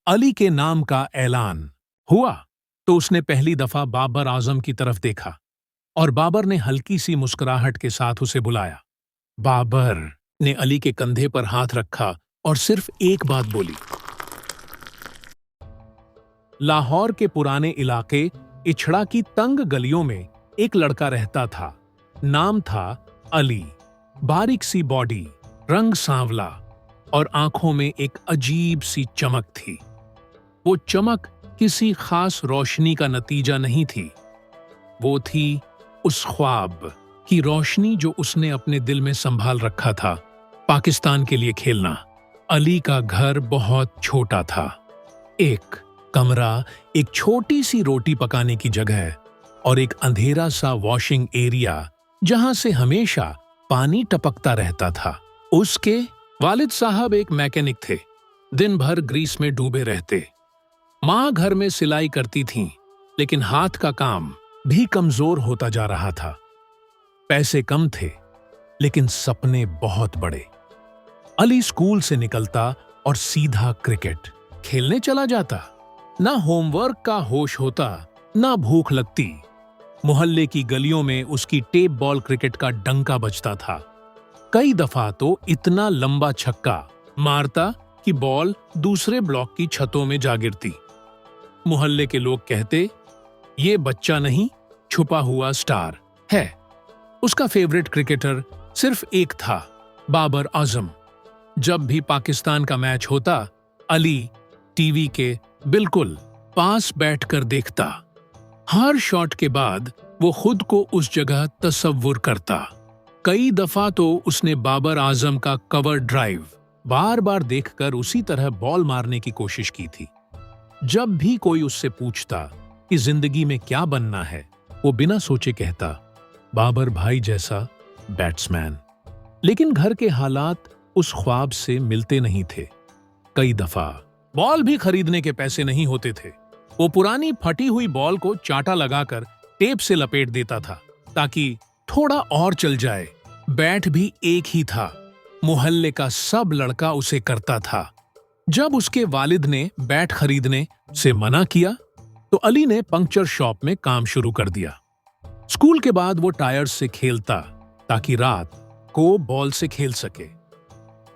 अली के नाम का ऐलान हुआ तो उसने पहली दफा बाबर आजम की तरफ देखा और बाबर ने हल्की सी मुस्कुराहट के साथ उसे बुलाया। बाबर ने अली के कंधे पर हाथ रखा और सिर्फ एक बात बोली। लाहौर के पुराने इलाके इछड़ा की तंग गलियों में एक लड़का रहता था। नाम था अली। बारीक सी बॉडी, रंग सांवला और आंखों में एक अजीब सी चमक थी। वो चमक किसी खास रोशनी का नतीजा नहीं थी, वो थी उस ख्वाब की रोशनी जो उसने अपने दिल में संभाल रखा था, पाकिस्तान के लिए खेलना। अली का घर बहुत छोटा था। एक कमरा, एक छोटी सी रोटी पकाने की जगह और एक अंधेरा सा वॉशिंग एरिया जहां से हमेशा पानी टपकता रहता था। उसके वालिद साहब एक मैकेनिक थे, दिन भर ग्रीस में डूबे रहते। माँ घर में सिलाई करती थीं, लेकिन हाथ का काम भी कमजोर होता जा रहा था। पैसे कम थे, लेकिन सपने बहुत बड़े। अली स्कूल से निकलता और सीधा क्रिकेट खेलने चला जाता। ना होमवर्क का होश होता, ना भूख लगती। मोहल्ले की गलियों में उसकी टेप बॉल क्रिकेट का डंका बजता था। कई दफा तो इतना लंबा छक्का मारता कि बॉल दूसरे ब्लॉक की छतों में जा गिरती। मोहल्ले के लोग कहते, ये बच्चा नहीं, छुपा हुआ स्टार है। उसका फेवरेट क्रिकेटर सिर्फ एक था, बाबर आजम। जब भी पाकिस्तान का मैच होता, अली टीवी के बिल्कुल पास बैठकर देखता। हर शॉट के बाद वो खुद को उस जगह तसव्वुर करता। कई दफा तो उसने बाबर आजम का कवर ड्राइव बार बार देखकर उसी तरह बॉल मारने की कोशिश की थी। जब भी कोई उससे पूछता कि जिंदगी में क्या बनना है, वो बिना सोचे कहता, बाबर भाई जैसा बैट्समैन। लेकिन घर के हालात उस ख्वाब से मिलते नहीं थे। कई दफा बॉल भी खरीदने के पैसे नहीं होते थे। वो पुरानी फटी हुई बॉल को चाटा लगाकर टेप से लपेट देता था ताकि थोड़ा और चल जाए। बैट भी एक ही था, मोहल्ले का सब लड़का उसे करता था। जब उसके वालिद ने बैट खरीदने से मना किया तो अली ने पंक्चर शॉप में काम शुरू कर दिया। स्कूल के बाद वो टायर्स से खेलता ताकि रात को बॉल से खेल सके।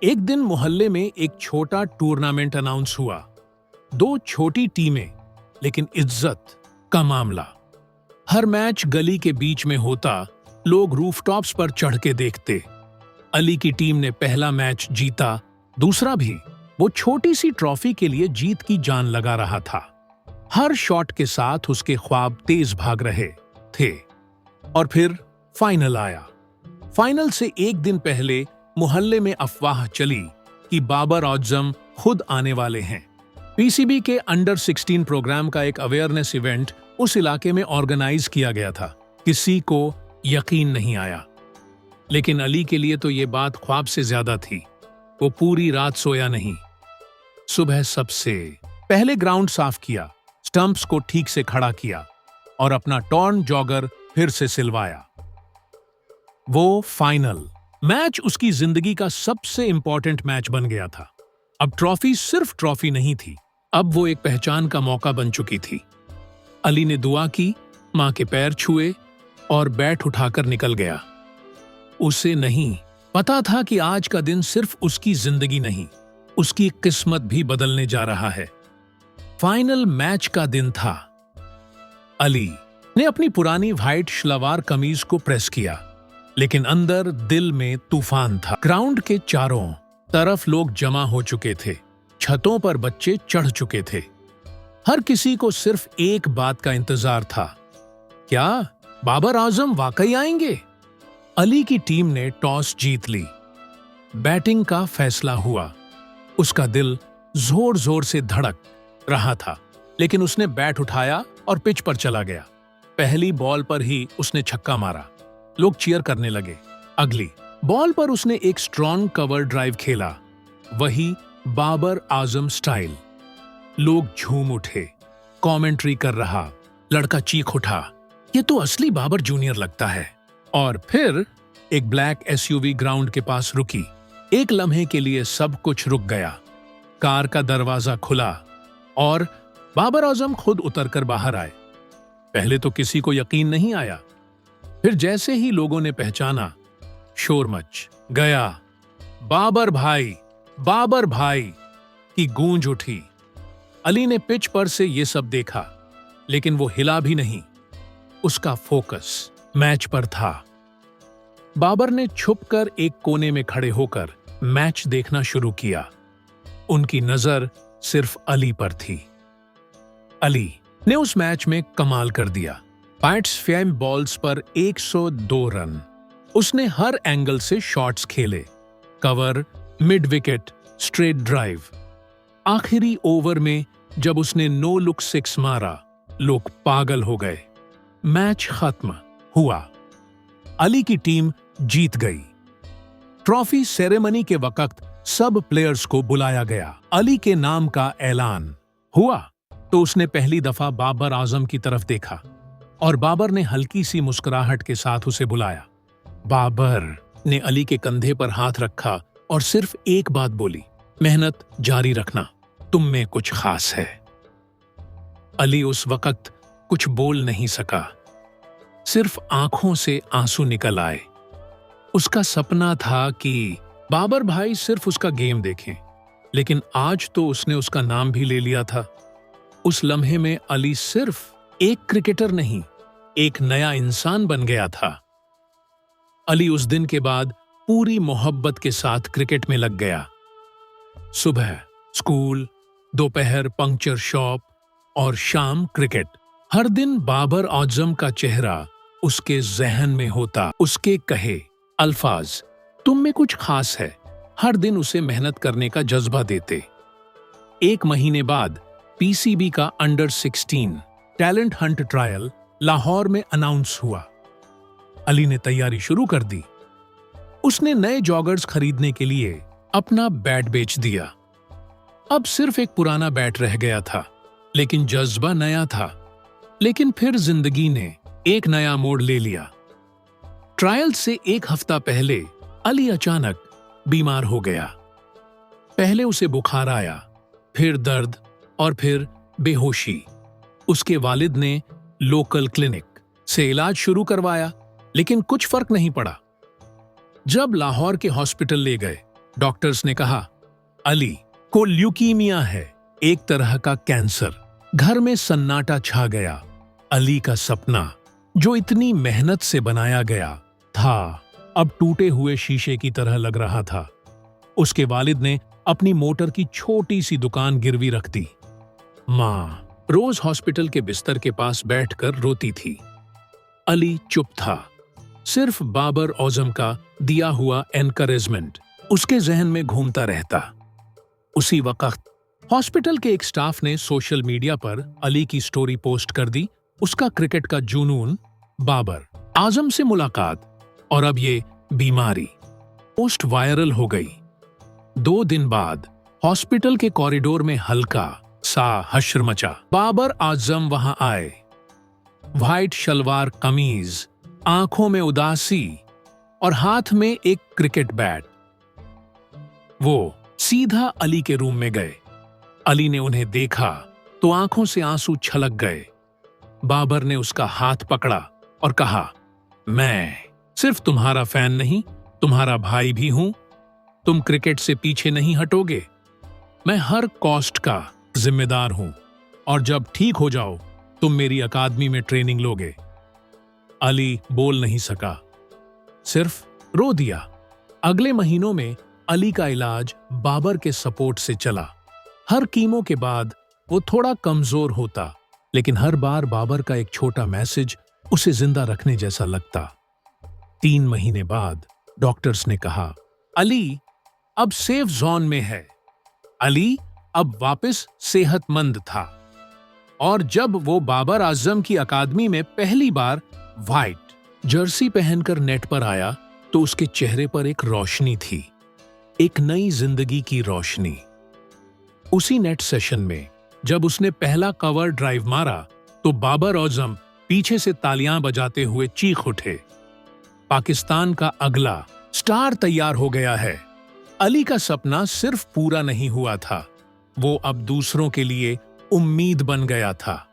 एक दिन मोहल्ले में एक छोटा टूर्नामेंट अनाउंस हुआ। 2 छोटी टीमें, लेकिन इज्जत का मामला। हर मैच गली के बीच में होता, लोग रूफटॉप्स पर चढ़ के देखते। अली की टीम ने पहला मैच जीता, दूसरा भी। वो छोटी सी ट्रॉफी के लिए जीत की जान लगा रहा था। हर शॉट के साथ उसके ख्वाब तेज भाग रहे थे। और फिर फाइनल आया। फाइनल से एक दिन पहले मोहल्ले में अफवाह चली कि बाबर आजम खुद आने वाले हैं। पीसीबी के अंडर 16 प्रोग्राम का एक अवेयरनेस इवेंट उस इलाके में ऑर्गेनाइज किया गया था। किसी को यकीन नहीं आया, लेकिन अली के लिए तो ये बात ख्वाब से ज्यादा थी। वो पूरी रात सोया नहीं। सुबह सबसे पहले ग्राउंड साफ किया, स्टंप्स को ठीक से खड़ा किया और अपना टॉर्न जॉगर फिर से सिलवाया। वो फाइनल मैच उसकी जिंदगी का सबसे इंपॉर्टेंट मैच बन गया था। अब ट्रॉफी सिर्फ ट्रॉफी नहीं थी, अब वो एक पहचान का मौका बन चुकी थी। अली ने दुआ की, मां के पैर छुए और बैट उठाकर निकल गया। उसे नहीं पता था कि आज का दिन सिर्फ उसकी जिंदगी नहीं, उसकी किस्मत भी बदलने जा रहा है। फाइनल मैच का दिन था। अली ने अपनी पुरानी व्हाइट शलवार कमीज को प्रेस किया, लेकिन अंदर दिल में तूफान था। ग्राउंड के चारों तरफ लोग जमा हो चुके थे, छतों पर बच्चे चढ़ चुके थे। हर किसी को सिर्फ एक बात का इंतजार था, क्या बाबर आजम वाकई आएंगे? अली की टीम ने टॉस जीत ली। बैटिंग का फैसला हुआ। उसका दिल जोर जोर से धड़क रहा था, लेकिन उसने बैट उठाया और पिच पर चला गया। पहली बॉल पर ही उसने छक्का मारा। लोग चीयर करने लगे। अगली बॉल पर उसने एक स्ट्रॉन्ग कवर ड्राइव खेला, वही बाबर आजम स्टाइल। लोग झूम उठे, कमेंट्री कर रहा। लड़का चीख उठा, ये तो असली बाबर जूनियर लगता है। और फिर एक ब्लैक एसयूवी ग्राउंड के पास रुकी। एक लम्हे के लिए सब कुछ रुक गया। कार का दरवाजा खुला और बाबर आजम खुद उतरकर बाहर आए। पहले तो किसी को यकीन नहीं आया, फिर जैसे ही लोगों ने पहचाना, शोर मच गया। बाबर भाई की गूंज उठी। अली ने पिच पर से ये सब देखा, लेकिन वो हिला भी नहीं। उसका फोकस मैच पर था। बाबर ने छुपकर एक कोने में खड़े होकर मैच देखना शुरू किया। उनकी नजर सिर्फ अली पर थी। अली ने उस मैच में कमाल कर दिया। 5 फेम बॉल्स पर 102 रन। उसने हर एंगल से शॉट्स खेले, cover, mid wicket, straight drive. आखिरी ओवर में जब उसने नो लुक 6 मारा, लोग पागल हो गए। मैच खत्म हुआ। अली की टीम जीत गई। ट्रॉफी सेरेमनी के वक्त सब प्लेयर्स को बुलाया गया। अली के नाम का ऐलान हुआ तो उसने पहली दफा बाबर आजम की तरफ देखा और बाबर ने हल्की सी मुस्कुराहट के साथ उसे बुलाया। बाबर ने अली के कंधे पर हाथ रखा और सिर्फ एक बात बोली, मेहनत जारी रखना, तुम में कुछ खास है। अली उस वक्त कुछ बोल नहीं सका, सिर्फ आंखों से आंसू निकल आए। उसका सपना था कि बाबर भाई सिर्फ उसका गेम देखें, लेकिन आज तो उसने उसका नाम भी ले लिया था। उस लम्हे में अली सिर्फ एक क्रिकेटर नहीं, एक नया इंसान बन गया था। अली उस दिन के बाद पूरी मोहब्बत के साथ क्रिकेट में लग गया। सुबह स्कूल, दोपहर पंक्चर शॉप और शाम क्रिकेट। हर दिन बाबर आजम का चेहरा उसके जहन में होता। उसके कहे अल्फाज तुम में कुछ खास है, हर दिन उसे मेहनत करने का जज्बा देते। 1 महीने बाद पीसीबी का under 16 talent Hunt trial Lahore में अनाउंस हुआ। अली ने तैयारी शुरू कर दी। उसने नए जॉगर्स खरीदने के लिए अपना बैट बेच दिया। अब सिर्फ एक पुराना बैट रह गया था, लेकिन जज्बा नया था। लेकिन फिर जिंदगी ने एक नया मोड़ ले लिया। ट्रायल से 1 हफ्ता पहले अली अचानक बीमार हो गया। पहले उसे बुखार आया, फिर दर्द और फिर बेहोशी। उसके वालिद ने लोकल क्लिनिक से इलाज शुरू करवाया, लेकिन कुछ फर्क नहीं पड़ा। जब लाहौर के हॉस्पिटल ले गए, डॉक्टर्स ने कहा अली को ल्यूकीमिया है, एक तरह का कैंसर। घर में सन्नाटा छा गया। अली का सपना जो इतनी मेहनत से बनाया गया था, अब टूटे हुए शीशे की तरह लग रहा था। उसके वालिद ने अपनी मोटर की छोटी सी दुकान गिरवी रख दी। माँ रोज हॉस्पिटल के बिस्तर के पास बैठकर रोती थी। अली चुप था। सिर्फ बाबर आजम का दिया हुआ एनकरेजमेंट उसके जहन में घूमता रहता। उसी वक्त हॉस्पिटल के एक स्टाफ ने सोशल मीडिया पर अली की स्टोरी पोस्ट कर दी। उसका क्रिकेट का जुनून, बाबर आजम से मुलाकात और अब ये बीमारी। पोस्ट वायरल हो गई। 2 दिन बाद हॉस्पिटल के कॉरिडोर में हल्का सा हश्र मचा। बाबर आजम वहां आए। व्हाइट शलवार कमीज, आंखों में उदासी और हाथ में एक क्रिकेट बैट। वो सीधा अली के रूम में गए। अली ने उन्हें देखा तो आंखों से आंसू छलक गए। बाबर ने उसका हाथ पकड़ा और कहा, मैं सिर्फ तुम्हारा फैन नहीं, तुम्हारा भाई भी हूं। तुम क्रिकेट से पीछे नहीं हटोगे। मैं हर कॉस्ट का जिम्मेदार हूं और जब ठीक हो जाओ तुम मेरी अकादमी में ट्रेनिंग लोगे। अली बोल नहीं सका, सिर्फ रो दिया। अगले महीनों में अली का इलाज बाबर के सपोर्ट से चला। हर कीमो के बाद वो थोड़ा कमजोर होता, लेकिन हर बार बाबर का एक छोटा मैसेज उसे जिंदा रखने जैसा लगता। 3 महीने बाद डॉक्टर्स ने कहा, अली अब सेफ जोन में है। अली अब वापस सेहतमंद था। और जब वो बाबर आजम की अकादमी में पहली बार व्हाइट जर्सी पहनकर नेट पर आया तो उसके चेहरे पर एक रोशनी थी, एक नई जिंदगी की रोशनी। उसी नेट सेशन में जब उसने पहला कवर ड्राइव मारा तो बाबर आजम पीछे से तालियां बजाते हुए चीख उठे, पाकिस्तान का अगला स्टार तैयार हो गया है। अली का सपना सिर्फ पूरा नहीं हुआ था, वो अब दूसरों के लिए उम्मीद बन गया था।